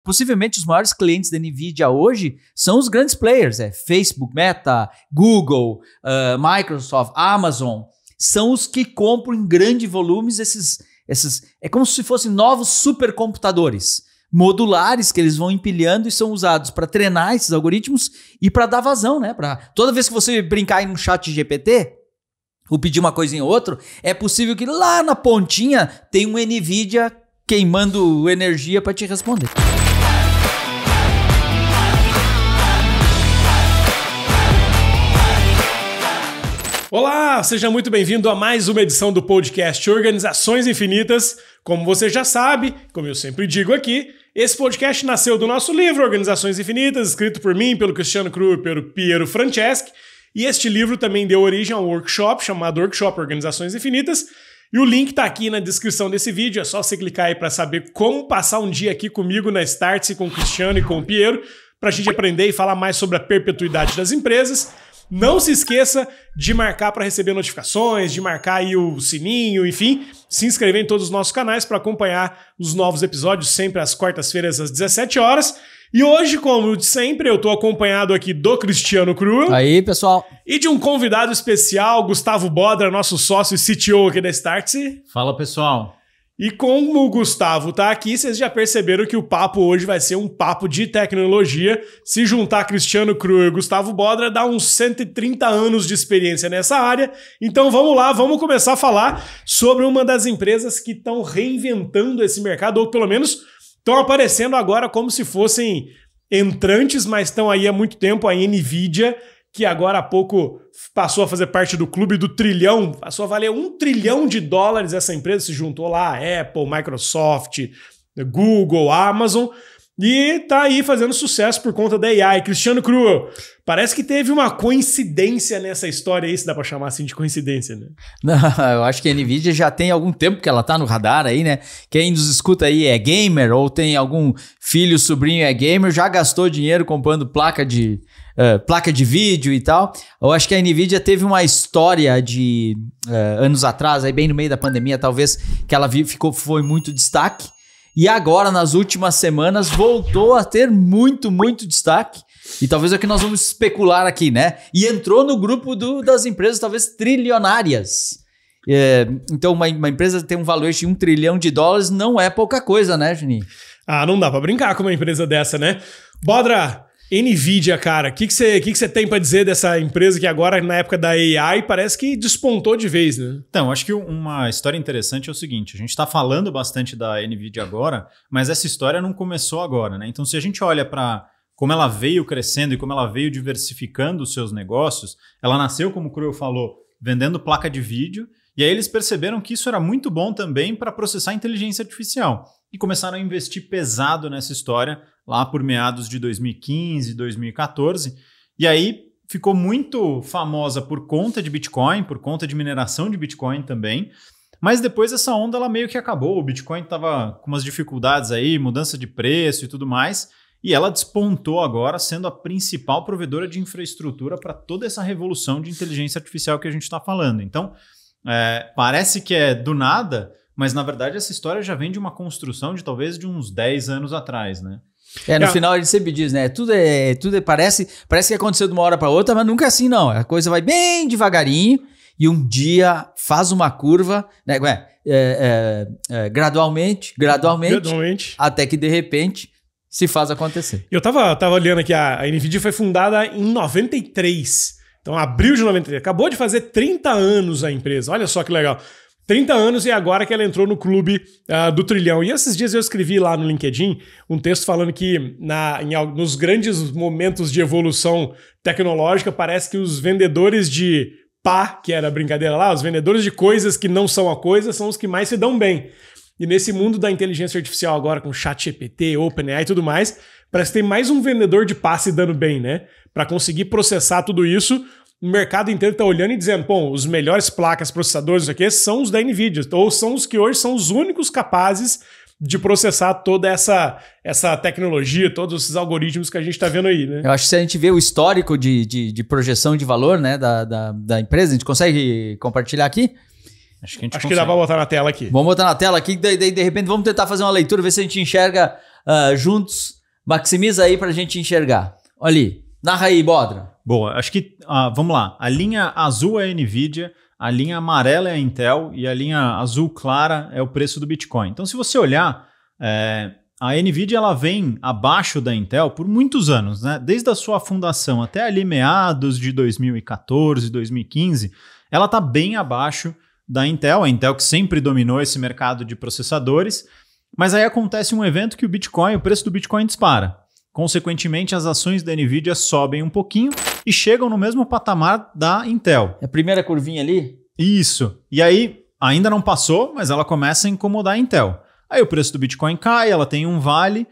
possivelmente os maiores clientes da NVIDIA hoje são os grandes players, Facebook, Meta, Google, Microsoft, Amazon, são os que compram em grandes volumes é como se fossem novos supercomputadores modulares que eles vão empilhando e são usados para treinar esses algoritmos e para dar vazão, né? Toda vez que você brincar aí no chat GPT ou pedir uma coisinha ou outra, é possível que lá na pontinha tem um NVIDIA queimando energia para te responder. Olá, seja muito bem-vindo a mais uma edição do podcast Organizações Infinitas. Como você já sabe, como eu sempre digo aqui, esse podcast nasceu do nosso livro Organizações Infinitas, escrito por mim, pelo Cristiano Cru e pelo Piero Franceschi. E este livro também deu origem a um workshop chamado Workshop Organizações Infinitas. E o link está aqui na descrição desse vídeo, é só você clicar aí para saber como passar um dia aqui comigo na Startse, com o Cristiano e com o Piero, para a gente aprender e falar mais sobre a perpetuidade das empresas. Não se esqueça de marcar para receber notificações, de marcar aí o sininho, enfim, se inscrever em todos os nossos canais para acompanhar os novos episódios sempre às quartas-feiras às 17 horas. E hoje, como de sempre, eu estou acompanhado aqui do Cristiano Cru. Aí, pessoal. E de um convidado especial, Gustavo Bodra, nosso sócio e CTO aqui da Startse. Fala, pessoal. E como o Gustavo tá aqui, vocês já perceberam que o papo hoje vai ser um papo de tecnologia. Se juntar Cristiano Cru e Gustavo Bodra, dá uns 130 anos de experiência nessa área. Então vamos lá, vamos começar a falar sobre uma das empresas que estão reinventando esse mercado, ou pelo menos estão aparecendo agora como se fossem entrantes, mas estão aí há muito tempo, a NVIDIA, que agora há pouco passou a fazer parte do clube do trilhão, passou a valer $1 trilhão essa empresa, se juntou lá a Apple, Microsoft, Google, Amazon, e tá aí fazendo sucesso por conta da AI. Cristiano Cru, parece que teve uma coincidência nessa história aí, se dá pra chamar assim de coincidência, né? Não, eu acho que a NVIDIA já tem algum tempo que ela tá no radar aí, né? Quem nos escuta aí é gamer ou tem algum filho, sobrinho é gamer, já gastou dinheiro comprando placa de vídeo e tal. Eu acho que a NVIDIA teve uma história de anos atrás, aí bem no meio da pandemia, talvez, que ela foi muito destaque. E agora, nas últimas semanas, voltou a ter muito destaque. E talvez é o que nós vamos especular aqui, né? E entrou no grupo das empresas, talvez, trilionárias. Então, uma empresa tem um valor de $1 trilhão não é pouca coisa, né, Juninho? Ah, não dá pra brincar com uma empresa dessa, né? Bodra, NVIDIA, cara, o que você tem para dizer dessa empresa que agora, na época da AI, parece que despontou de vez, né? Então, acho que uma história interessante é o seguinte, a gente está falando bastante da NVIDIA agora, mas essa história não começou agora, né? Então, se a gente olha para como ela veio crescendo e como ela veio diversificando os seus negócios, ela nasceu, como o Cruel falou, vendendo placa de vídeo, e aí eles perceberam que isso era muito bom também para processar inteligência artificial. E começaram a investir pesado nessa história lá por meados de 2015, 2014. E aí ficou muito famosa por conta de Bitcoin, por conta de mineração de Bitcoin também. Mas depois essa onda ela meio que acabou. O Bitcoin estava com umas dificuldades aí, mudança de preço e tudo mais. E ela despontou agora sendo a principal provedora de infraestrutura para toda essa revolução de inteligência artificial que a gente está falando. Então, parece que é do nada, mas na verdade essa história já vem de uma construção de talvez de uns 10 anos atrás, né? No final ele sempre diz, né? Tudo parece que aconteceu de uma hora para outra, mas nunca é assim, não. A coisa vai bem devagarinho e um dia faz uma curva, né? Gradualmente, até que de repente se faz acontecer. Eu tava olhando aqui, a NVIDIA foi fundada em 93. Então, abril de 93. Acabou de fazer 30 anos a empresa. Olha só que legal. 30 anos e agora que ela entrou no clube do trilhão. E esses dias eu escrevi lá no LinkedIn um texto falando que nos grandes momentos de evolução tecnológica parece que os vendedores de pá, que era a brincadeira lá, os vendedores de coisas que não são a coisa são os que mais se dão bem. E nesse mundo da inteligência artificial agora com ChatGPT, OpenAI e tudo mais, parece que tem mais um vendedor de pá se dando bem, né? Para conseguir processar tudo isso, o mercado inteiro está olhando e dizendo, bom, os melhores placas, processadores, isso aqui, são os da NVIDIA, ou são os que hoje são os únicos capazes de processar toda essa tecnologia, todos esses algoritmos que a gente está vendo aí, né? Eu acho que se a gente vê o histórico de projeção de valor, né, da empresa, a gente consegue compartilhar aqui? Acho que dá para botar na tela aqui. Vamos botar na tela aqui, daí de repente vamos tentar fazer uma leitura, ver se a gente enxerga juntos. Maximiza aí pra gente enxergar. Olha ali, narra aí, Bodra. Boa, acho que, vamos lá, a linha azul é a NVIDIA, a linha amarela é a Intel e a linha azul clara é o preço do Bitcoin. Então, se você olhar, a NVIDIA ela vem abaixo da Intel por muitos anos, né? Desde a sua fundação até ali meados de 2014, 2015, ela está bem abaixo da Intel, a Intel que sempre dominou esse mercado de processadores, mas aí acontece um evento que o preço do Bitcoin dispara. Consequentemente, as ações da NVIDIA sobem um pouquinho e chegam no mesmo patamar da Intel. É a primeira curvinha ali? Isso. E aí, ainda não passou, mas ela começa a incomodar a Intel. Aí o preço do Bitcoin cai, ela tem um vale,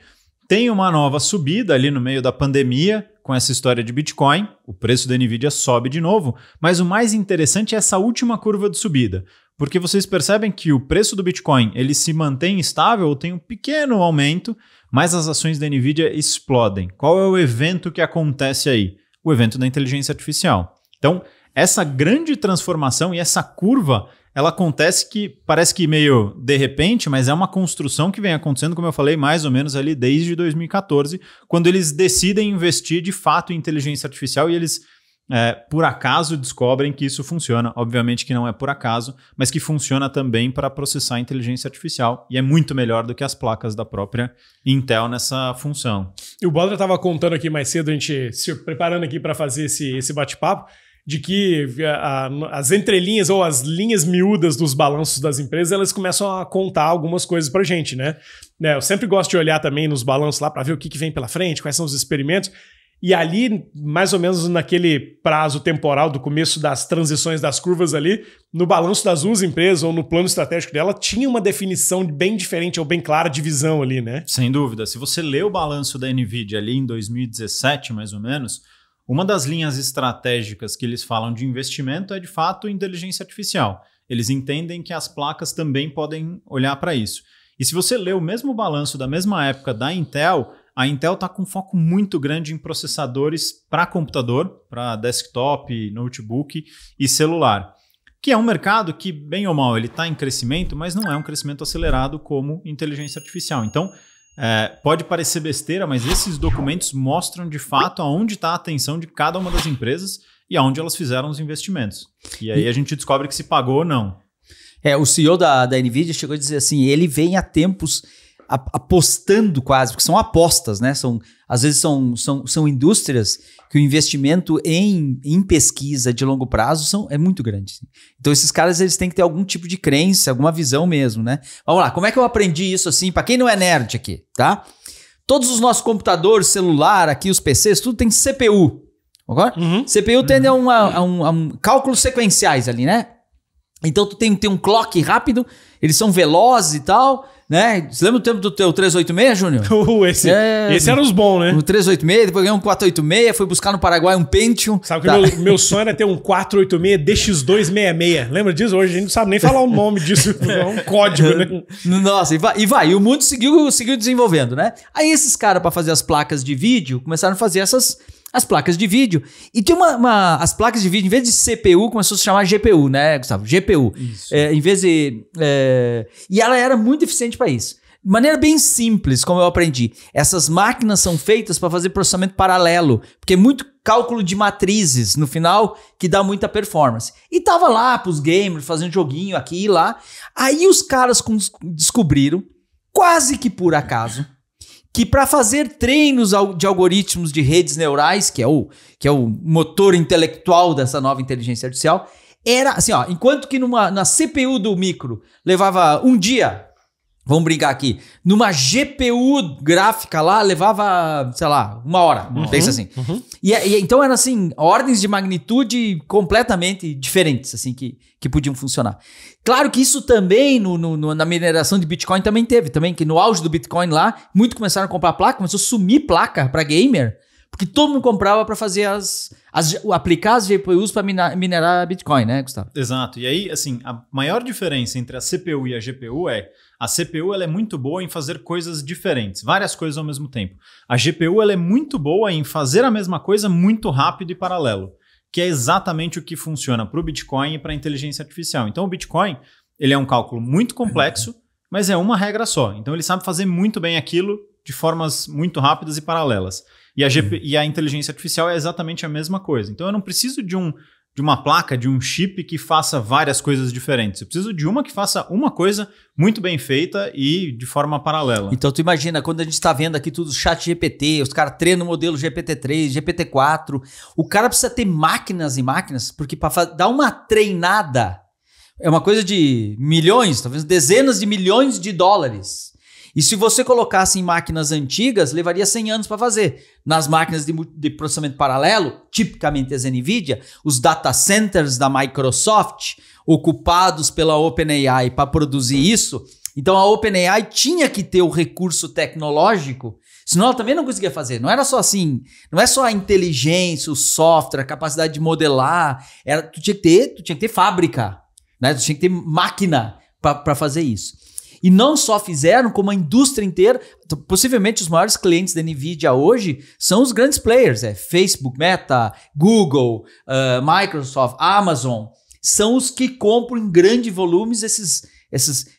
tem uma nova subida ali no meio da pandemia com essa história de Bitcoin, o preço da NVIDIA sobe de novo, mas o mais interessante é essa última curva de subida, porque vocês percebem que o preço do Bitcoin ele se mantém estável ou tem um pequeno aumento, mas as ações da NVIDIA explodem. Qual é o evento que acontece aí? O evento da inteligência artificial. Então, essa grande transformação e essa curva, ela acontece que parece que meio de repente, mas é uma construção que vem acontecendo, como eu falei, mais ou menos ali desde 2014, quando eles decidem investir de fato em inteligência artificial e eles, por acaso, descobrem que isso funciona. Obviamente que não é por acaso, mas que funciona também para processar a inteligência artificial e é muito melhor do que as placas da própria Intel nessa função. E o Bodra estava contando aqui mais cedo, a gente se preparando aqui para fazer esse bate-papo, de que as entrelinhas ou as linhas miúdas dos balanços das empresas, elas começam a contar algumas coisas pra gente, né? Eu sempre gosto de olhar também nos balanços lá para ver o que vem pela frente, quais são os experimentos. E ali, mais ou menos naquele prazo temporal do começo das transições das curvas ali, no balanço das duas empresas ou no plano estratégico dela, tinha uma definição bem diferente ou bem clara de visão ali, né? Sem dúvida. Se você lê o balanço da NVIDIA ali em 2017, mais ou menos, uma das linhas estratégicas que eles falam de investimento é, de fato, inteligência artificial. Eles entendem que as placas também podem olhar para isso. E se você lê o mesmo balanço da mesma época da Intel, a Intel está com um foco muito grande em processadores para computador, para desktop, notebook e celular, que é um mercado que, bem ou mal, ele está em crescimento, mas não é um crescimento acelerado como inteligência artificial. Então, pode parecer besteira, mas esses documentos mostram de fato aonde está a atenção de cada uma das empresas e aonde elas fizeram os investimentos. E aí a gente descobre que se pagou ou não. O CEO da NVIDIA chegou a dizer assim, ele vem há tempos apostando quase, porque são apostas, né? Às vezes são indústrias que o investimento em pesquisa de longo prazo é muito grande. Então esses caras eles têm que ter algum tipo de crença, alguma visão mesmo, né? Vamos lá, como é que eu aprendi isso assim? Para quem não é nerd aqui, tá? Todos os nossos computadores, celular, aqui os PCs, tudo tem CPU, ok? CPU tende a um cálculos sequenciais ali, né? Então tu tem um clock rápido, eles são velozes e tal, né? Você lembra o tempo do teu 386, Júnior? Esse era os bons, né? O 386, depois ganhou um 486, foi buscar no Paraguai um Pentium. Sabe que meu sonho era ter um 486 DX266. Lembra disso? Hoje a gente não sabe nem falar o nome disso. É um código, né? Nossa, e o mundo seguiu desenvolvendo, né? Aí esses caras, para fazer as placas de vídeo, começaram a fazer as placas de vídeo. E tem as placas de vídeo, em vez de CPU, começou a se chamar GPU, né, Gustavo? GPU. Em vez de... E ela era muito eficiente para isso. De maneira bem simples, como eu aprendi. Essas máquinas são feitas para fazer processamento paralelo, porque é muito cálculo de matrizes no final que dá muita performance. E tava lá pros gamers fazendo joguinho aqui e lá. Aí os caras descobriram, quase que por acaso, que para fazer treinos de algoritmos de redes neurais, que é o motor intelectual dessa nova inteligência artificial, era assim, ó, enquanto que na CPU do micro levava um dia, vamos brincar aqui, numa GPU gráfica lá levava, sei lá, 1 hora, pensa assim. E então eram assim, ordens de magnitude completamente diferentes, assim, que podiam funcionar. Claro que isso também na mineração de Bitcoin também teve, que no auge do Bitcoin lá, muito começaram a comprar placa, começou a sumir placa para gamer, porque todo mundo comprava para fazer aplicar as GPUs para minerar Bitcoin, né, Gustavo? Exato. E aí, assim, a maior diferença entre a CPU e a GPU é a CPU ela é muito boa em fazer coisas diferentes, várias coisas ao mesmo tempo. A GPU ela é muito boa em fazer a mesma coisa muito rápido e paralelo, que é exatamente o que funciona para o Bitcoin e para a inteligência artificial. Então o Bitcoin ele é um cálculo muito complexo, mas é uma regra só. Então ele sabe fazer muito bem aquilo de formas muito rápidas e paralelas. E a inteligência artificial é exatamente a mesma coisa. Então eu não preciso de uma placa, de um chip que faça várias coisas diferentes. Eu preciso de uma que faça uma coisa muito bem feita e de forma paralela. Então tu imagina, quando a gente está vendo aqui tudo chat GPT, os caras treinam o modelo GPT-3, GPT-4, o cara precisa ter máquinas e máquinas, porque para dar uma treinada é uma coisa de milhões, talvez dezenas de milhões de dólares. E se você colocasse em máquinas antigas, levaria 100 anos para fazer. Nas máquinas de processamento paralelo, tipicamente as NVIDIA, os data centers da Microsoft, ocupados pela OpenAI para produzir isso, então a OpenAI tinha que ter o recurso tecnológico, senão ela também não conseguia fazer. Não era só assim, não é só a inteligência, o software, a capacidade de modelar, tu tinha que ter fábrica, né? Tu tinha que ter máquina para fazer isso. E não só fizeram, como a indústria inteira, possivelmente os maiores clientes da NVIDIA hoje são os grandes players, Facebook, Meta, Google, Microsoft, Amazon, são os que compram em grandes volumes esses,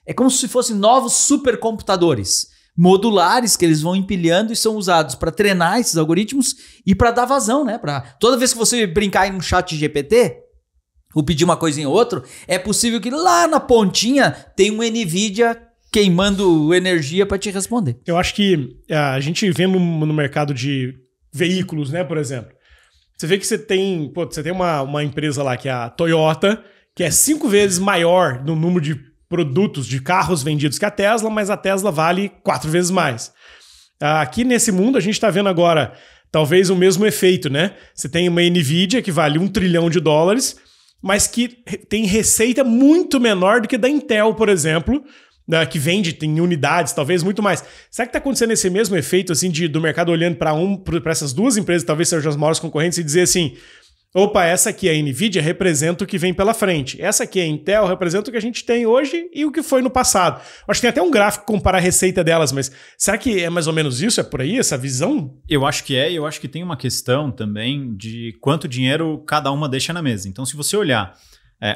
é como se fossem novos supercomputadores modulares que eles vão empilhando e são usados para treinar esses algoritmos e para dar vazão, né? Toda vez que você brincar em um chat GPT, ou pedir uma coisinha ou outra, é possível que lá na pontinha tem um NVIDIA queimando energia para te responder. Eu acho que a gente vê no mercado de veículos, né, por exemplo. Você vê que você tem uma empresa lá que é a Toyota, que é 5 vezes maior no número de produtos, de carros vendidos que a Tesla, mas a Tesla vale 4 vezes mais. Aqui nesse mundo a gente está vendo agora talvez o mesmo efeito, né? Você tem uma NVIDIA que vale $1 trilhão, mas que tem receita muito menor do que da Intel, por exemplo, que vende em unidades, talvez muito mais. Será que está acontecendo esse mesmo efeito assim, do mercado olhando para essas duas empresas, talvez sejam as maiores concorrentes, e dizer assim, opa, essa aqui, a NVIDIA, representa o que vem pela frente. Essa aqui, a Intel, representa o que a gente tem hoje e o que foi no passado. Acho que tem até um gráfico que compara a receita delas, mas será que é mais ou menos isso? É por aí, essa visão? Eu acho que é, e eu acho que tem uma questão também de quanto dinheiro cada uma deixa na mesa. Então, se você olhar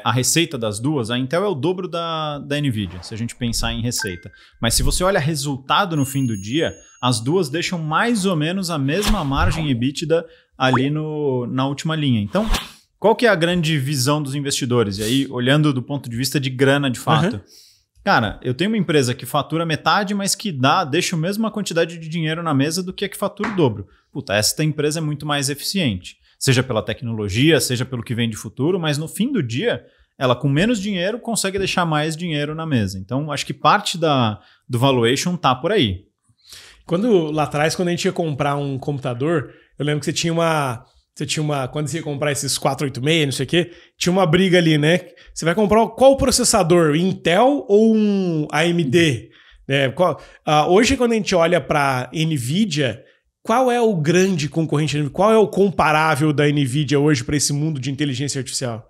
a receita das duas, a Intel é o dobro da NVIDIA, se a gente pensar em receita. Mas se você olha resultado no fim do dia, as duas deixam mais ou menos a mesma margem EBITDA ali na última linha. Então, qual que é a grande visão dos investidores? E aí, olhando do ponto de vista de grana de fato. Cara, eu tenho uma empresa que fatura metade, mas que deixa a mesma quantidade de dinheiro na mesa do que a que fatura o dobro. Puta, essa empresa é muito mais eficiente. Seja pela tecnologia, seja pelo que vem de futuro, mas no fim do dia, ela com menos dinheiro consegue deixar mais dinheiro na mesa. Então, acho que parte do valuation tá por aí. Lá atrás, quando a gente ia comprar um computador, eu lembro que você tinha uma quando você ia comprar esses 486, não sei o quê, tinha uma briga ali, né? Você vai comprar qual processador? Intel ou um AMD? Hoje, quando a gente olha para NVIDIA, qual é o grande concorrente? Qual é o comparável da NVIDIA hoje para esse mundo de inteligência artificial?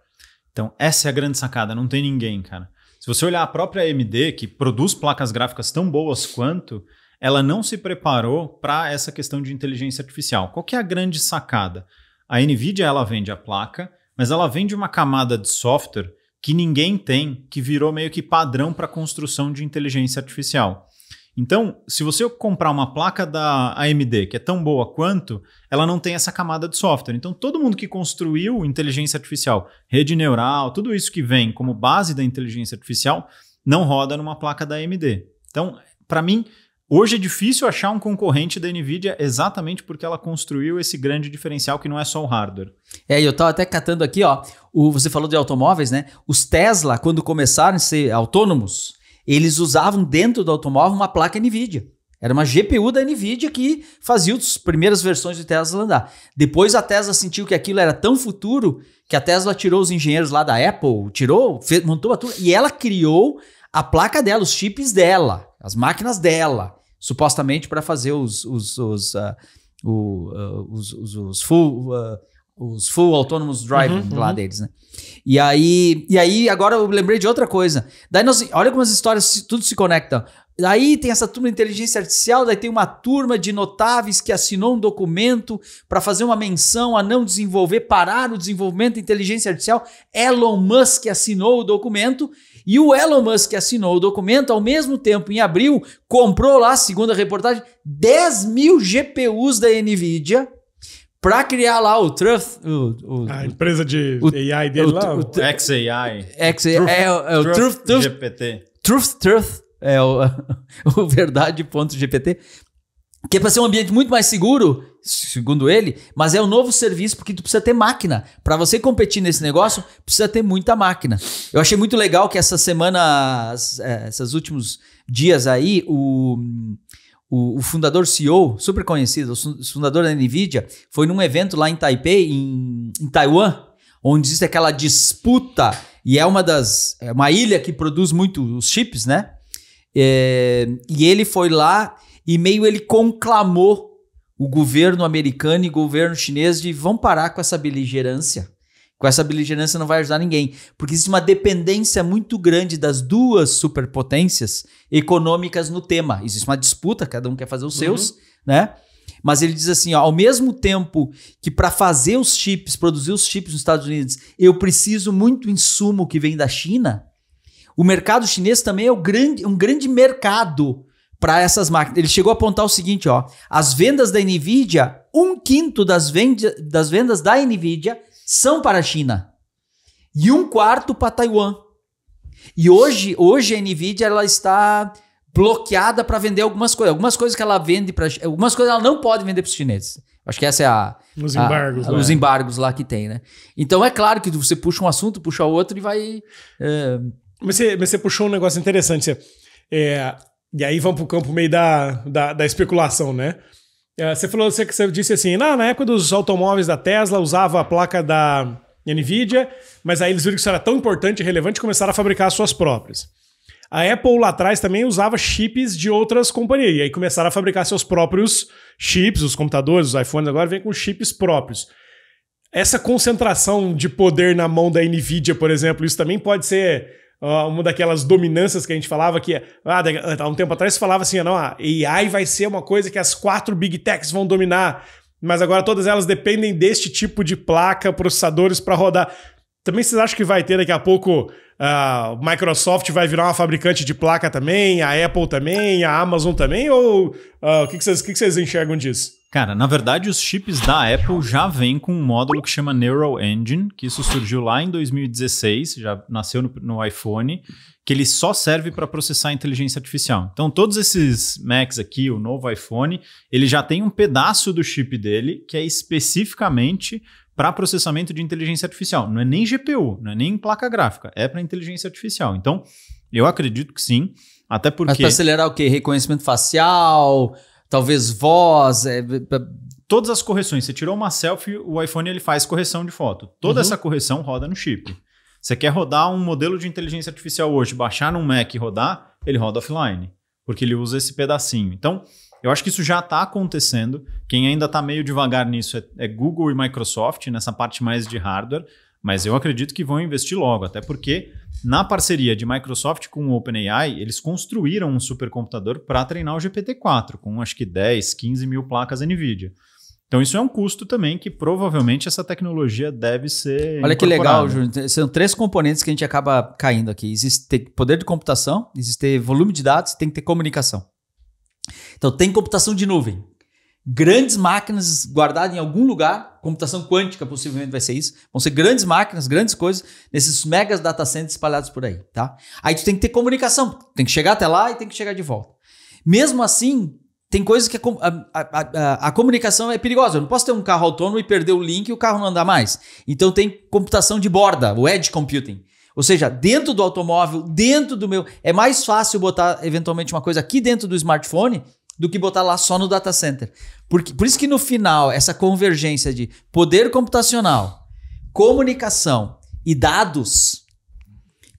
Então, essa é a grande sacada. Não tem ninguém, cara. Se você olhar a própria AMD, que produz placas gráficas tão boas quanto, ela não se preparou para essa questão de inteligência artificial. Qual que é a grande sacada? A NVIDIA, ela vende a placa, mas ela vende uma camada de software que ninguém tem, que virou meio que padrão para a construção de inteligência artificial. Então, se você comprar uma placa da AMD, que é tão boa quanto, ela não tem essa camada de software. Então, todo mundo que construiu inteligência artificial, rede neural, tudo isso que vem como base da inteligência artificial, não roda numa placa da AMD. Então, para mim, hoje é difícil achar um concorrente da NVIDIA exatamente porque ela construiu esse grande diferencial que não é só o hardware. Eu estava até catando aqui, você falou de automóveis, né? Os Tesla, quando começaram a ser autônomos, eles usavam dentro do automóvel uma placa NVIDIA. Era uma GPU da NVIDIA que fazia as primeiras versões de Tesla andar. Depois a Tesla sentiu que aquilo era tão futuro que a Tesla tirou os engenheiros lá da Apple, montou a tudo, e ela criou a placa dela, os chips dela, as máquinas dela, supostamente para fazer os full autonomous driving lá deles, né? E aí agora eu lembrei de outra coisa. Daí olha como as histórias tudo se conectam. Daí tem essa turma de inteligência artificial, daí tem uma turma de notáveis que assinou um documento para fazer uma menção a não parar o desenvolvimento de inteligência artificial. Elon Musk assinou o documento E o Elon Musk assinou o documento, ao mesmo tempo, em abril, comprou lá, segundo a reportagem, 10 mil GPUs da NVIDIA para criar lá o Truth... A empresa de AI dele lá? O XAI. O Truth GPT. Truth, é o verdade.gpt, que é para ser um ambiente muito mais seguro, segundo ele, mas é um novo serviço porque tu precisa ter máquina. Para você competir nesse negócio, precisa ter muita máquina. Eu achei muito legal que essa semana, esses últimos dias aí, o fundador CEO, super conhecido, o fundador da NVIDIA, foi num evento lá em Taipei, em Taiwan, onde existe aquela disputa, e é uma ilha que produz muito os chips, né? E ele foi lá e ele conclamou o governo americano e o governo chinês de vão parar com essa beligerância. Com essa beligerância não vai ajudar ninguém, porque existe uma dependência muito grande das duas superpotências econômicas no tema. Existe uma disputa, cada um quer fazer os seus, né? Mas ele diz assim, ó, ao mesmo tempo que para fazer os chips, produzir os chips nos Estados Unidos, eu preciso muito insumo que vem da China, o mercado chinês também é um grande mercado para essas máquinas. Ele chegou a apontar o seguinte, ó, as vendas da NVIDIA, 1/5 das vendas da NVIDIA são para a China e 1/4 para Taiwan. E hoje a NVIDIA ela está bloqueada para vender algumas coisas. Algumas coisas que ela vende para... Algumas coisas ela não pode vender para os chineses. Acho que essa é os embargos lá que tem, né? Então é claro que você puxa um assunto, puxa outro e vai... Mas você puxou um negócio interessante. E aí vamos para o campo meio da especulação, né? Você disse assim, na época dos automóveis da Tesla, usava a placa da NVIDIA, mas aí eles viram que isso era tão importante e relevante e começaram a fabricar as suas próprias. A Apple lá atrás também usava chips de outras companhias, e aí começaram a fabricar seus próprios chips, os computadores, os iPhones agora vêm com chips próprios. Essa concentração de poder na mão da NVIDIA, por exemplo, isso também pode ser... uma daquelas dominâncias que a gente falava que há um tempo atrás se falava assim, não, a AI vai ser uma coisa que as 4 Big Techs vão dominar, mas agora todas elas dependem deste tipo de placa, processadores para rodar. Também vocês acham que vai ter daqui a pouco a Microsoft vai virar uma fabricante de placa também, a Apple também, a Amazon também, ou o que vocês enxergam disso? Cara, na verdade os chips da Apple já vêm com um módulo que chama Neural Engine, que isso surgiu lá em 2016, já nasceu no iPhone, que ele só serve para processar inteligência artificial. Então todos esses Macs aqui, o novo iPhone, ele já tem um pedaço do chip dele que é especificamente para processamento de inteligência artificial. Não é nem GPU, não é nem placa gráfica, é para inteligência artificial. Então eu acredito que sim, até porque... Mas para acelerar o quê? Reconhecimento facial... Talvez voz... Todas as correções. Você tirou uma selfie, o iPhone ele faz correção de foto. Toda essa correção roda no chip. Você quer rodar um modelo de inteligência artificial hoje, baixar num Mac e rodar, ele roda offline. Porque ele usa esse pedacinho. Então, eu acho que isso já está acontecendo. Quem ainda está meio devagar nisso é Google e Microsoft, nessa parte mais de hardware. Mas eu acredito que vão investir logo, até porque na parceria de Microsoft com o OpenAI, eles construíram um supercomputador para treinar o GPT-4, com acho que 10, 15 mil placas NVIDIA. Então isso é um custo também que provavelmente essa tecnologia deve ser Olha que legal, Júnior. São 3 componentes que a gente acaba caindo aqui. Existe poder de computação, existe volume de dados, tem que ter comunicação. Então tem computação de nuvem. Grandes máquinas guardadas em algum lugar, computação quântica possivelmente vai ser isso, vão ser grandes máquinas, grandes coisas, nesses megas data centers espalhados por aí, tá? Aí tu tem que ter comunicação, tem que chegar até lá e tem que chegar de volta. Mesmo assim, tem coisas que a comunicação é perigosa. Eu não posso ter um carro autônomo e perder o link e o carro não andar mais. Então tem computação de borda, o edge computing. Ou seja, dentro do automóvel, dentro do meu... É mais fácil botar eventualmente uma coisa aqui dentro do smartphone do que botar lá só no data center. Por isso que no final, essa convergência de poder computacional, comunicação e dados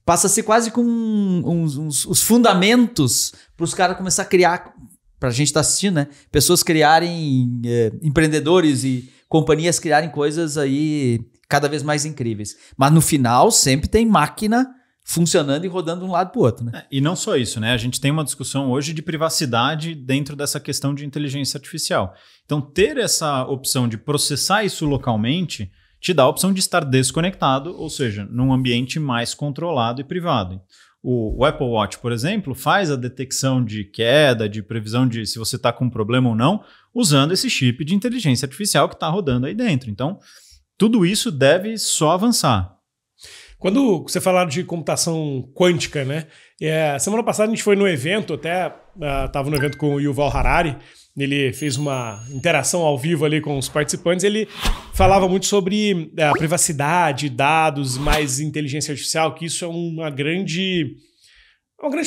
passa a ser quase com os fundamentos para os caras começar a criar, para a gente estar assistindo, né? Pessoas criarem, empreendedores e companhias criarem coisas aí cada vez mais incríveis. Mas no final sempre tem máquina funcionando e rodando de um lado para o outro, né? E não só isso, né? A gente tem uma discussão hoje de privacidade dentro dessa questão de inteligência artificial. Então, ter essa opção de processar isso localmente te dá a opção de estar desconectado, ou seja, num ambiente mais controlado e privado. O Apple Watch, por exemplo, faz a detecção de queda, de previsão de se você está com um problema ou não, usando esse chip de inteligência artificial que está rodando aí dentro. Então, tudo isso deve só avançar. Quando você falaram de computação quântica, né? Semana passada a gente foi no evento, até estava no evento com o Yuval Harari, ele fez uma interação ao vivo ali com os participantes, ele falava muito sobre a privacidade, dados, mais inteligência artificial, que isso é uma grande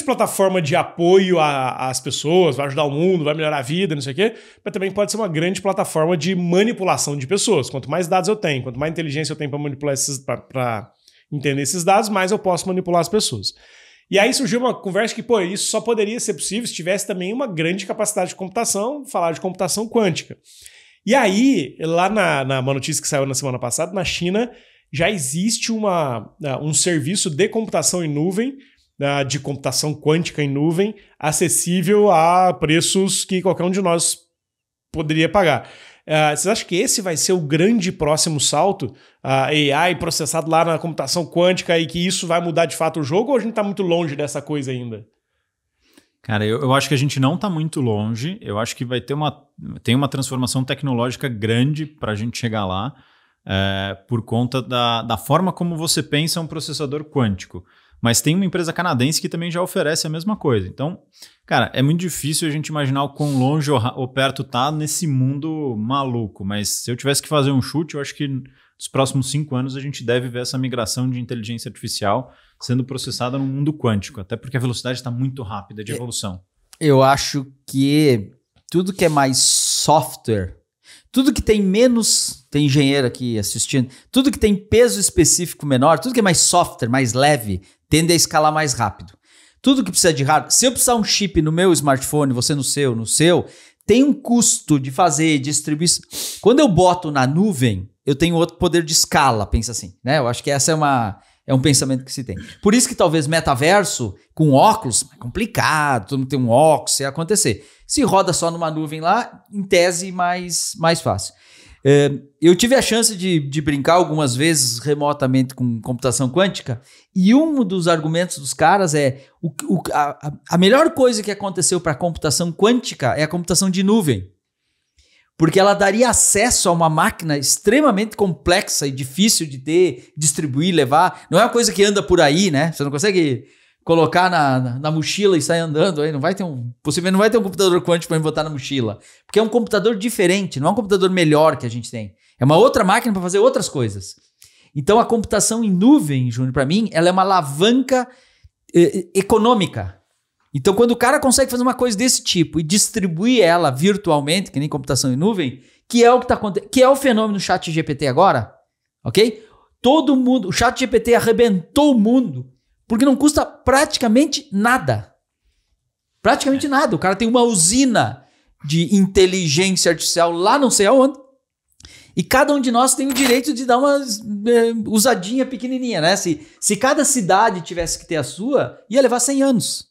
plataforma de apoio às pessoas, vai ajudar o mundo, vai melhorar a vida, não sei o quê, mas também pode ser uma grande plataforma de manipulação de pessoas. Quanto mais dados eu tenho, quanto mais inteligência eu tenho para manipular para entender esses dados, mais eu posso manipular as pessoas. E aí surgiu uma conversa que, isso só poderia ser possível se tivesse também uma grande capacidade de computação, falar de computação quântica. E aí, lá na notícia que saiu na semana passada, na China, já existe um serviço de computação em nuvem, de computação quântica em nuvem, acessível a preços que qualquer um de nós poderia pagar. Vocês acham que esse vai ser o grande próximo salto? A AI processado lá na computação quântica e que isso vai mudar de fato o jogo, ou a gente está muito longe dessa coisa ainda? Cara, eu acho que a gente não está muito longe. Eu acho que tem uma transformação tecnológica grande para a gente chegar lá, por conta da forma como você pensa um processador quântico. Mas tem uma empresa canadense que também já oferece a mesma coisa. Então, cara, é muito difícil a gente imaginar o quão longe ou perto tá nesse mundo maluco. Mas se eu tivesse que fazer um chute, eu acho que nos próximos 5 anos a gente deve ver essa migração de inteligência artificial sendo processada no mundo quântico. Até porque a velocidade está muito rápida de evolução. Eu acho que tudo que é mais software, tudo que tem menos, tem engenheiro aqui assistindo, tudo que tem peso específico menor, tudo que é mais software, mais leve, tende a escalar mais rápido. Tudo que precisa de hardware, se eu precisar um chip no meu smartphone, você no seu, tem um custo de fazer, distribuição. Quando eu boto na nuvem, eu tenho outro poder de escala, pensa assim, né? Eu acho que essa é um pensamento que se tem. Por isso que talvez metaverso com óculos, é complicado, todo mundo tem um óculos, ia acontecer. Se roda só numa nuvem lá, em tese mais fácil. Eu tive a chance de brincar algumas vezes remotamente com computação quântica e um dos argumentos dos caras é a melhor coisa que aconteceu para a computação quântica é a computação de nuvem. Porque ela daria acesso a uma máquina extremamente complexa e difícil de ter, distribuir, levar. Não é uma coisa que anda por aí, né? Você não consegue colocar na mochila e sair andando. Aí possivelmente não vai ter um computador quântico para botar na mochila. Porque é um computador diferente, não é um computador melhor que a gente tem. É uma outra máquina para fazer outras coisas. Então a computação em nuvem, Júnior, para mim, ela é uma alavanca econômica. Então, quando o cara consegue fazer uma coisa desse tipo e distribuir ela virtualmente, que nem computação em nuvem, que é o que está acontecendo, que é o fenômeno ChatGPT agora, ok? Todo mundo, o ChatGPT arrebentou o mundo, porque não custa praticamente nada. Praticamente nada. O cara tem uma usina de inteligência artificial lá não sei aonde, e cada um de nós tem o direito de dar uma usadinha pequenininha, né? Se cada cidade tivesse que ter a sua, ia levar 100 anos.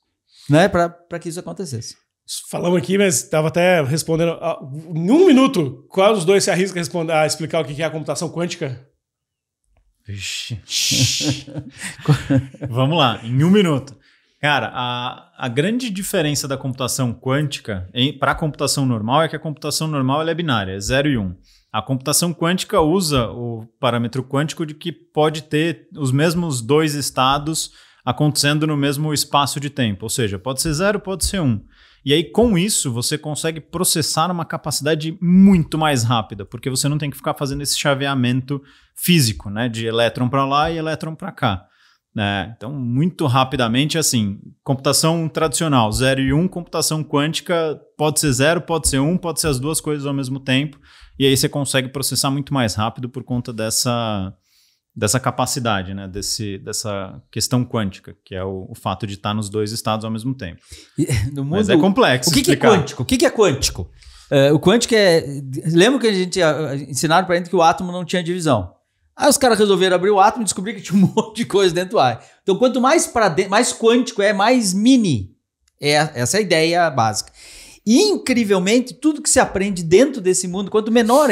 Né, para que isso acontecesse. Falamos aqui, mas estava até respondendo. Em 1 minuto, qual dos dois se arrisca a explicar o que é a computação quântica? Vixe. Vamos lá, em 1 minuto. Cara, a grande diferença da computação quântica para a computação normal é que a computação normal ela é binária, é 0 e 1. A computação quântica usa o parâmetro quântico de que pode ter os mesmos 2 estados acontecendo no mesmo espaço de tempo, ou seja, pode ser 0, pode ser 1. E aí, com isso, você consegue processar uma capacidade muito mais rápida, porque você não tem que ficar fazendo esse chaveamento físico, né, de elétron para lá e elétron para cá. Então, muito rapidamente, assim, computação tradicional, 0 e 1, computação quântica pode ser 0, pode ser 1, pode ser as duas coisas ao mesmo tempo, e aí você consegue processar muito mais rápido por conta dessa capacidade, né? Dessa questão quântica, que é o fato de estar nos 2 estados ao mesmo tempo. No mundo, mas é complexo. O que é quântico? O que é quântico? O quântico é... Lembra que a gente ensinaram pra gente que o átomo não tinha divisão? Aí os caras resolveram abrir o átomo e descobrir que tinha um monte de coisa dentro do ar. Então, quanto mais para dentro, mais quântico mais mini. Essa é a ideia básica. E, incrivelmente, tudo que se aprende dentro desse mundo, quanto menor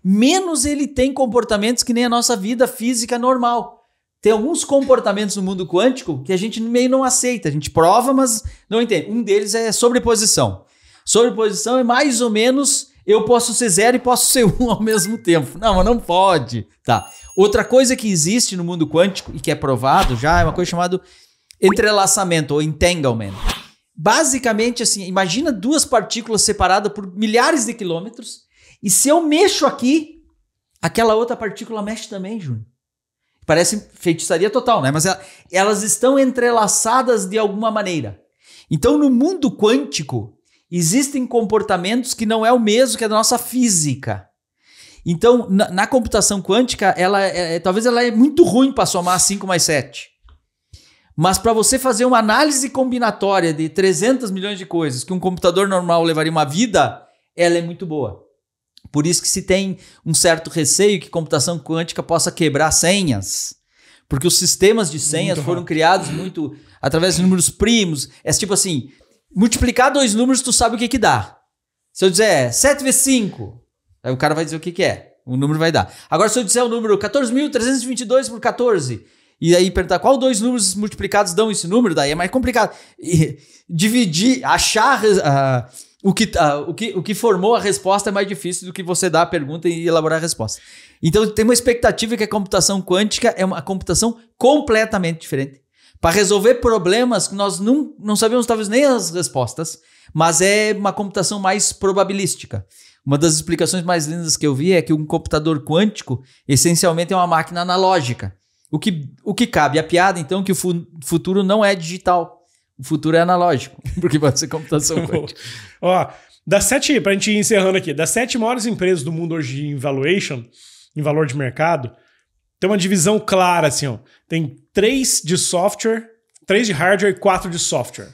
menos ele tem comportamentos que nem a nossa vida física normal. tem alguns comportamentos no mundo quântico que a gente meio não aceita. A gente prova, mas não entende. Um deles é sobreposição. Sobreposição é mais ou menos eu posso ser 0 e posso ser 1 ao mesmo tempo. Não, mas não pode. Tá. Outra coisa que existe no mundo quântico e que é provado já é uma coisa chamada entrelaçamento ou entanglement. Basicamente, assim, imagina duas partículas separadas por milhares de quilômetros e se eu mexo aqui, aquela outra partícula mexe também, Júnior. Parece feitiçaria total, né? Mas elas estão entrelaçadas de alguma maneira. Então, no mundo quântico, existem comportamentos que não é o mesmo que a nossa física. Então, na computação quântica, talvez ela é muito ruim para somar 5 mais 7. Mas para você fazer uma análise combinatória de 300 milhões de coisas que um computador normal levaria uma vida, ela é muito boa. Por isso que se tem um certo receio que computação quântica possa quebrar senhas. Porque os sistemas de senhas foram criados muito através de números primos. É tipo assim, multiplicar 2 números, tu sabe o que dá. Se eu disser 7 vezes 5, aí o cara vai dizer o que é. O número vai dar. Agora, se eu disser o número 14.322 por 14, e aí perguntar qual 2 números multiplicados dão esse número, daí é mais complicado. E dividir, achar o que formou a resposta é mais difícil do que você dar a pergunta e elaborar a resposta. Então, tem uma expectativa que a computação quântica é uma computação completamente diferente. Para resolver problemas que nós não sabemos talvez nem as respostas, mas é uma computação mais probabilística. Uma das explicações mais lindas que eu vi é que um computador quântico essencialmente é uma máquina analógica. O que cabe? A piada, então, que o futuro não é digital. O futuro é analógico, porque pode ser computação quântica. Ó, pra gente ir encerrando aqui, das 7 maiores empresas do mundo hoje em valuation, em valor de mercado, tem uma divisão clara, assim, ó. Tem 3 de software, 3 de hardware e 4 de software.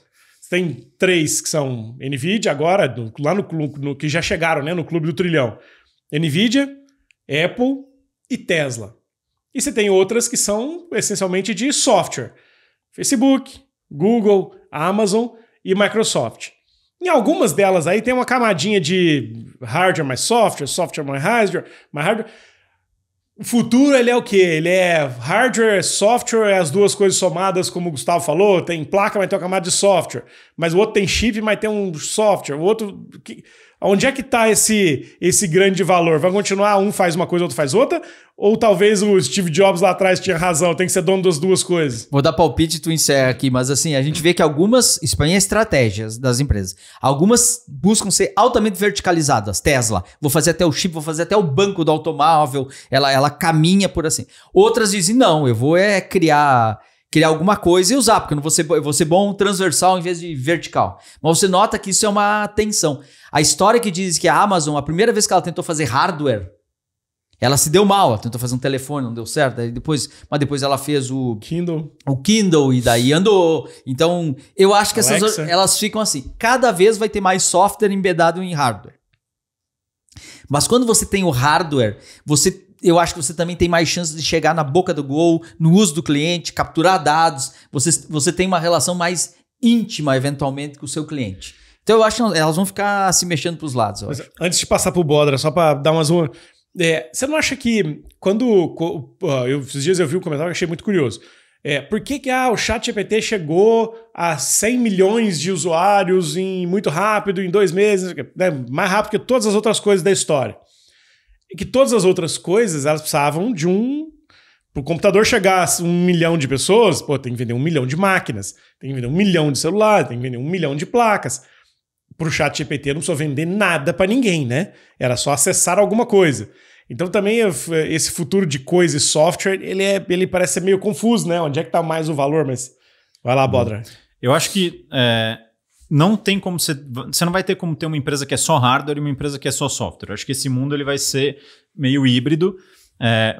Tem 3 que são NVIDIA agora, lá no que já chegaram, né, no clube do trilhão. NVIDIA, Apple e Tesla. E você tem outras que são essencialmente de software. Facebook, Google, Amazon e Microsoft. Em algumas delas aí tem uma camadinha de hardware mais software, software mais hardware. O futuro, ele é o quê? Ele é hardware, software, as duas coisas somadas, como o Gustavo falou. Tem placa, mas tem uma camada de software. Mas o outro tem chip, mas tem um software. O outro... Onde é que está esse grande valor? Vai continuar, um faz uma coisa, outro faz outra? Ou talvez o Steve Jobs lá atrás tinha razão, tem que ser dono das duas coisas? Vou dar palpite e tu encerra aqui, mas assim, a gente vê que algumas, isso aí é estratégias das empresas, algumas buscam ser altamente verticalizadas. Tesla, vou fazer até o chip, vou fazer até o banco do automóvel, ela caminha por assim. Outras dizem, não, eu vou criar alguma coisa e usar, porque eu vou ser bom transversal em vez de vertical. Mas você nota que isso é uma tensão. A história que diz que a Amazon, a primeira vez que ela tentou fazer hardware, ela se deu mal. Ela tentou fazer um telefone, não deu certo. Mas depois ela fez o Kindle e daí andou. Então, eu acho que elas ficam assim. Cada vez vai ter mais software embedado em hardware. Mas quando você tem o hardware, eu acho que você também tem mais chance de chegar na boca do gol, no uso do cliente, capturar dados. Você tem uma relação mais íntima, eventualmente, com o seu cliente. Então, eu acho que elas vão ficar se mexendo para os lados. Antes de passar para o Bodra, só para dar umas... você não acha que esses dias eu vi um comentário que achei muito curioso. Por que o ChatGPT chegou a 100 milhões de usuários muito rápido, em 2 meses, né, mais rápido que todas as outras coisas da história? E que todas as outras coisas, elas precisavam de para o computador chegar a 1 milhão de pessoas, tem que vender 1 milhão de máquinas, tem que vender 1 milhão de celulares, tem que vender 1 milhão de placas. Para o ChatGPT não precisou vender nada para ninguém, né? Era só acessar alguma coisa. Então também esse futuro de coisa e software, ele parece ser meio confuso, né? Onde é que está mais o valor? Mas vai lá, Bodra. Eu acho que não tem como você não vai ter como ter uma empresa que é só hardware e uma empresa que é só software. Eu acho que esse mundo ele vai ser meio híbrido,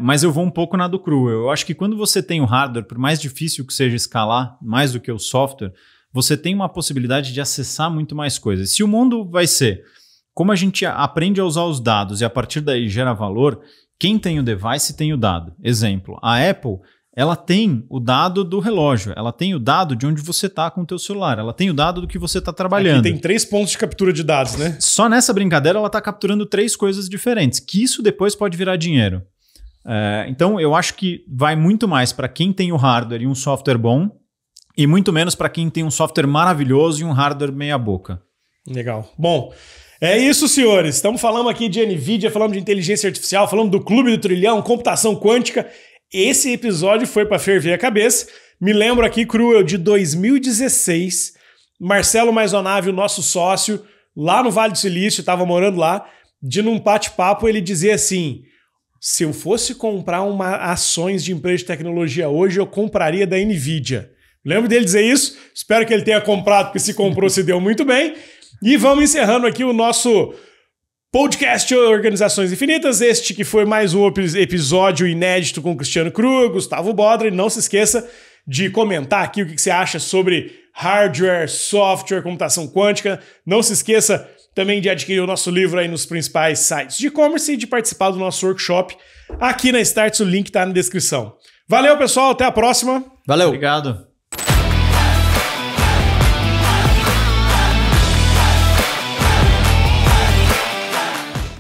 mas eu vou um pouco na do cru. Eu acho que quando você tem o hardware, por mais difícil que seja escalar, mais do que o software, você tem uma possibilidade de acessar muito mais coisas. Se o mundo vai ser como a gente aprende a usar os dados e a partir daí gera valor, quem tem o device tem o dado. Exemplo, a Apple, ela tem o dado do relógio, ela tem o dado de onde você está com o teu celular, ela tem o dado do que você está trabalhando. Aqui tem 3 pontos de captura de dados, né? Só nessa brincadeira ela está capturando 3 coisas diferentes, que isso depois pode virar dinheiro. Então, eu acho que vai muito mais para quem tem o hardware e um software bom, e muito menos para quem tem um software maravilhoso e um hardware meia boca. Legal. Bom, é isso, senhores. Estamos falando aqui de NVIDIA, falamos de inteligência artificial, falamos do Clube do Trilhão, computação quântica. Esse episódio foi para ferver a cabeça. Me lembro aqui, Cruel, de 2016, Marcelo Maisonave, o nosso sócio, lá no Vale do Silício, estava morando lá, num bate-papo ele dizia assim: se eu fosse comprar ações de empresa de tecnologia hoje, eu compraria da NVIDIA. Lembro dele dizer isso, espero que ele tenha comprado, porque se comprou se deu muito bem. E vamos encerrando aqui o nosso podcast Organizações Infinitas, este que foi mais um episódio inédito com o Cristiano Cruel, Gustavo Bodra, e não se esqueça de comentar aqui o que você acha sobre hardware, software, computação quântica. Não se esqueça também de adquirir o nosso livro aí nos principais sites de e-commerce e de participar do nosso workshop aqui na Startse. O link está na descrição. Valeu, pessoal. Até a próxima. Valeu. Obrigado.